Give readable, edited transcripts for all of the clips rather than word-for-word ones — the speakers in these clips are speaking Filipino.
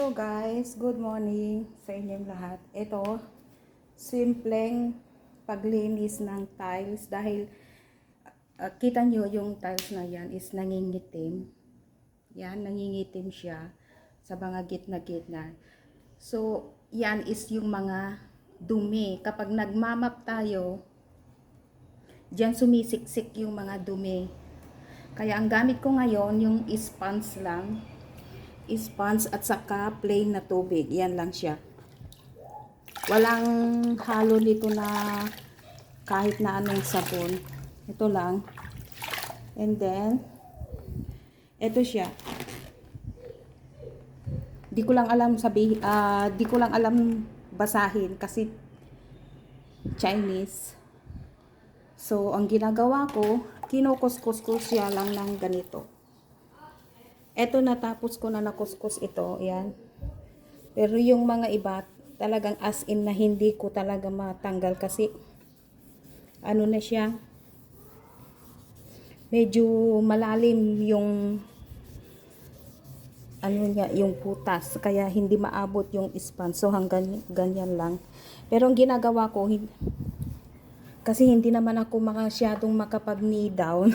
Hello guys, good morning sa inyong lahat. Ito, simpleng paglinis ng tiles dahil kita nyo yung tiles na yan is nangingitim. Yan, nangingitim siya sa mga gitna-gitna. So, yan is yung mga dumi. Kapag nagmamap tayo, diyan sumisiksik yung mga dumi. Kaya ang gamit ko ngayon yung sponge lang. Sponge at saka plain na tubig. Yan lang siya. Walang halo nito na kahit na anong sabon. Ito lang. And then, ito siya. Di ko lang alam di ko lang alam basahin kasi Chinese. So, ang ginagawa ko, kinukuskus ko siya lang ng ganito. Eto, natapos ko na nakuskus ito, yan. Pero yung mga iba, talagang as in na hindi ko talaga matanggal kasi ano na siya, medyo malalim yung ano niya, yung putas, kaya hindi maabot yung sponge. So hanggang ganyan lang. Pero ang ginagawa ko, kasi hindi naman ako masyadong makapag knee down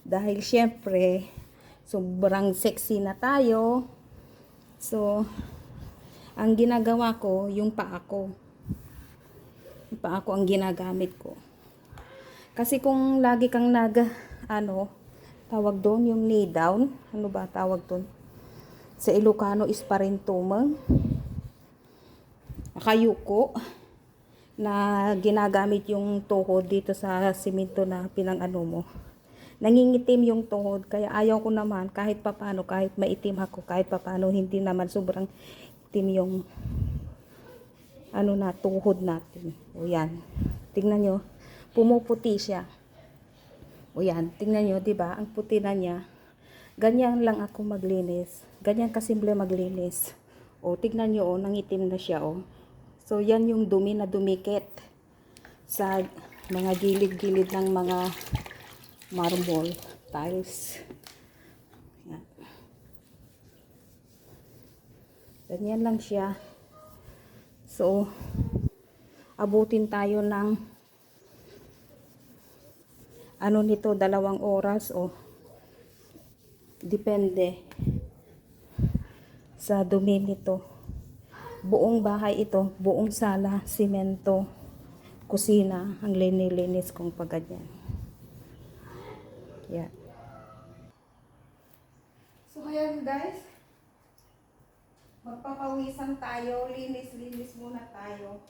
dahil syempre sobrang sexy na tayo. So, ang ginagawa ko, yung paa ko. Yung paa ko ang ginagamit ko. Kasi kung lagi kang tawag doon, yung knee down. Ano ba tawag doon? Sa Ilocano is parintumang. Nakayuko. Na ginagamit yung tuhod dito sa simento na pinang-ano mo. Nangingitim yung tuhod, kaya ayaw ko naman kahit papano, kahit maitim ako, kahit papano hindi naman sobrang itim yung tuhod natin. O yan, tingnan nyo, pumuputi siya. O yan, tingnan nyo, diba, ang puti na niya. Ganyan lang ako maglinis, ganyan kasimple maglinis. O tingnan nyo, nangitim na siya. So yan yung dumi na dumikit sa mga gilid-gilid ng mga marble tiles. Yan. Ganyan lang siya. So, abutin tayo ng nito, 2 oras o depende sa dumi nito. Buong bahay ito, buong sala, simento, kusina, ang linis kong pagganyan. Yeah. So, ayan guys. Magpapawisan tayo. Linis-linis muna tayo.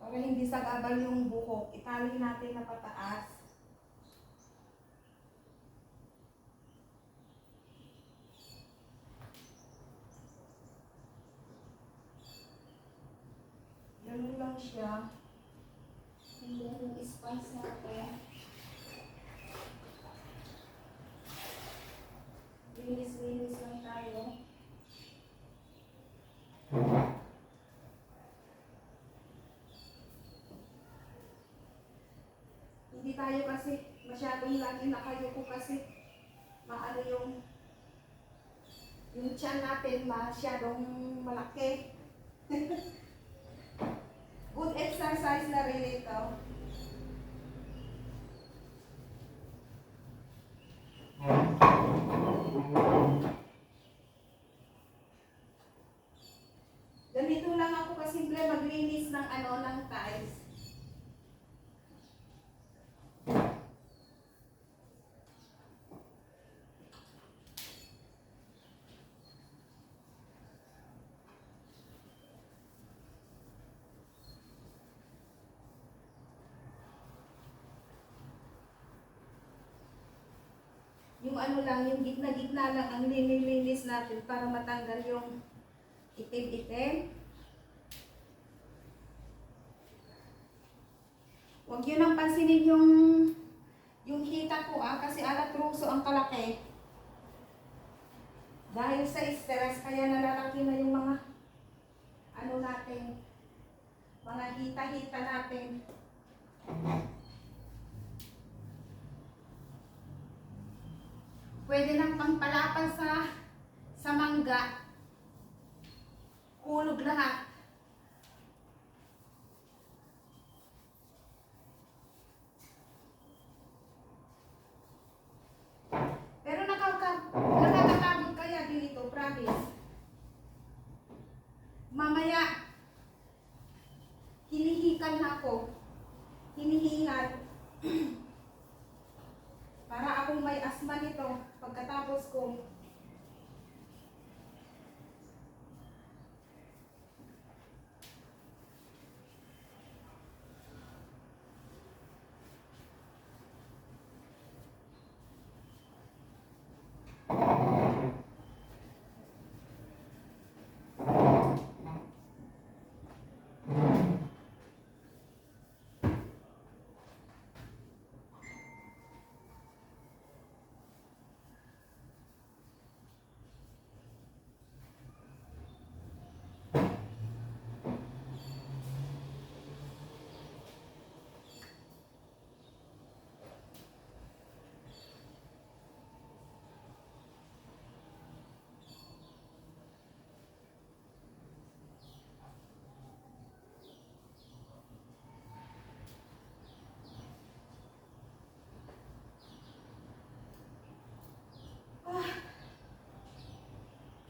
Para hindi sagabal yung buhok, itali natin na pataas. Ganun lang siya. Hindi yung sponge natin. Linis-linis lang tayo. Hindi tayo kasi masyadong lagi nakayuko kasi maano yung tiyan natin masyadong malaki. Good exercise na rin ito. Ganito lang ako kasimple maglinis ng ng tiles. Yung yung gitna-gitna lang ang linilinis natin para matanggal yung itim-itim. Huwag yun ang pansinin yung hita ko kasi alat ruso ang kalaki. Dahil sa stress, kaya nalalaki na yung mga natin, mga hita-hita natin. Pwede lang pangpalapal sa mangga. Hulog lahat. Pero nakakapagod kaya dito, promise. Mamaya, hinihikan na ako. Hinihingal. Para akong may asma nito pagkatapos ko.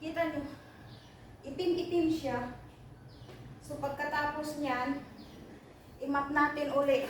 Kita nyo, itim-itim siya. So pagkatapos niyan, i-map natin ulit.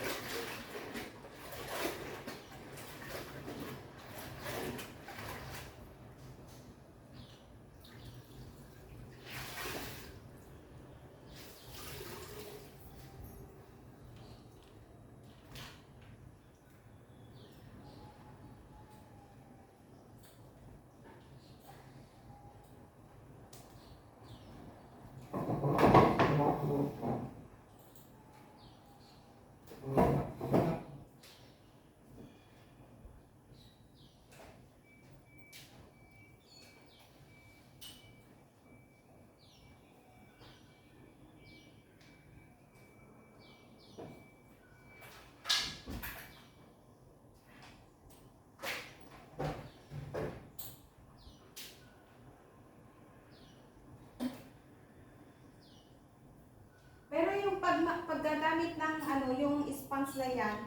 Pero yung paggagamit ng yung sponge na yan,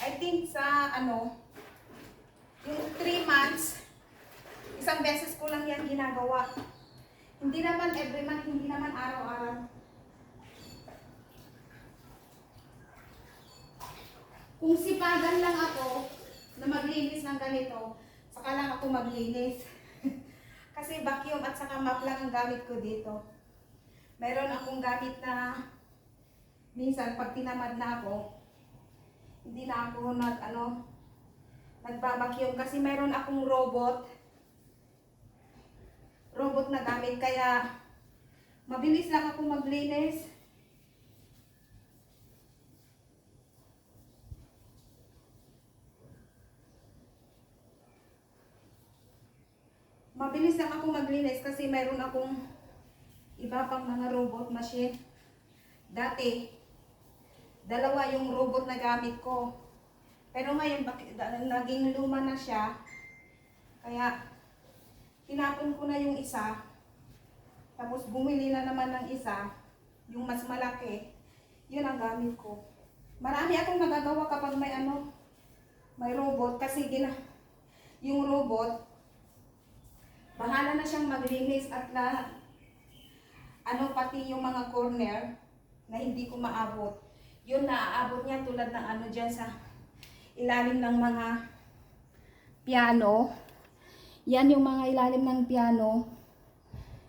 I think sa yung 3 months, isang beses ko lang yan ginagawa. Hindi naman every month, hindi naman araw-araw. Kung sipagan lang ako na maglinis ng ganito, saka lang ako maglinis. Kasi vacuum at saka mop lang ang gamit ko dito. Meron akong gamit na minsan pag tinamad na ako, hindi na ako nagbabacuum kasi meron akong robot na gamit kaya mabilis lang ako maglinis. Mabilis lang ako maglinis kasi meron akong iba pang mga robot machine. Dati, 2 yung robot na gamit ko. Pero ngayon, naging luma na siya. Kaya, tinapon ko na yung isa. Tapos, bumili na naman ng isa. Yung mas malaki. Yun ang gamit ko. Marami akong nagagawa kapag may robot. Kasi, yung robot, bahala na siyang maglinis at lahat. Pati yung mga corner na hindi ko maabot. Yun naaabot niya tulad ng dyan sa ilalim ng mga piano. Yan yung mga ilalim ng piano.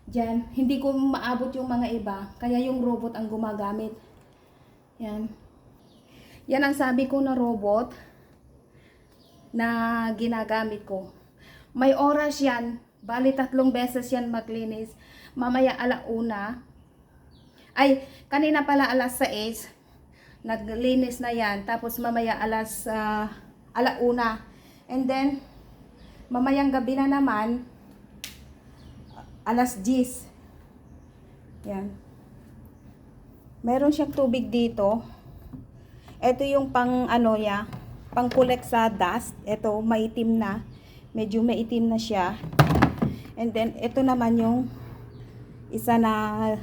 Dyan. Hindi ko maabot yung mga iba. Kaya yung robot ang gumagamit. Yan. Yan ang sabi ko na robot na ginagamit ko. May oras yan. Bali 3 beses yan maglinis. Mamaya 1:00. Ay, kanina pala 6:00. Naglinis na yan. Tapos mamaya 1:00. And then, mamayang gabi na naman, 10:00. Yan. Meron siyang tubig dito. Ito yung pang pang collect sa dust. Ito, maitim na. medyo maitim na siya. And then ito naman yung isa na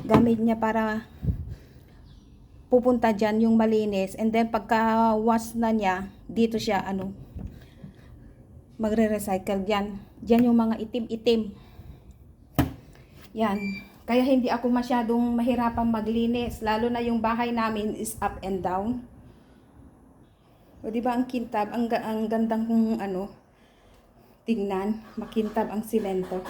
gamit niya para pupunta dyan yung malinis. And then pagka wash na niya, dito siya magre-recycle dyan. Dyan yung mga itim-itim. Yan. Kaya hindi ako masyadong mahirapang maglinis. Lalo na yung bahay namin is up and down. O diba ang kintab, ang gandang kung tingnan. Makintab ang simento.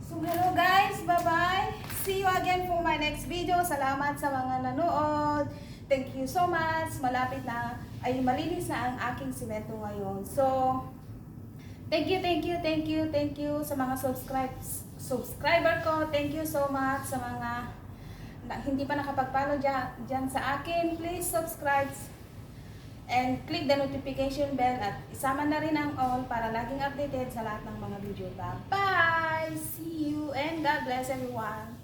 So hello guys, bye-bye. See you again for my next video. Salamat sa mga nanood. Thank you so much. Malapit na, ay malinis na ang aking simento ngayon. So, thank you sa mga subscriber ko. Thank you so much sa mga hindi pa nakapag-follow dyan sa akin. Please subscribe and click the notification bell at isama na rin ang all para laging updated sa lahat ng mga video. Bye! See you and God bless everyone!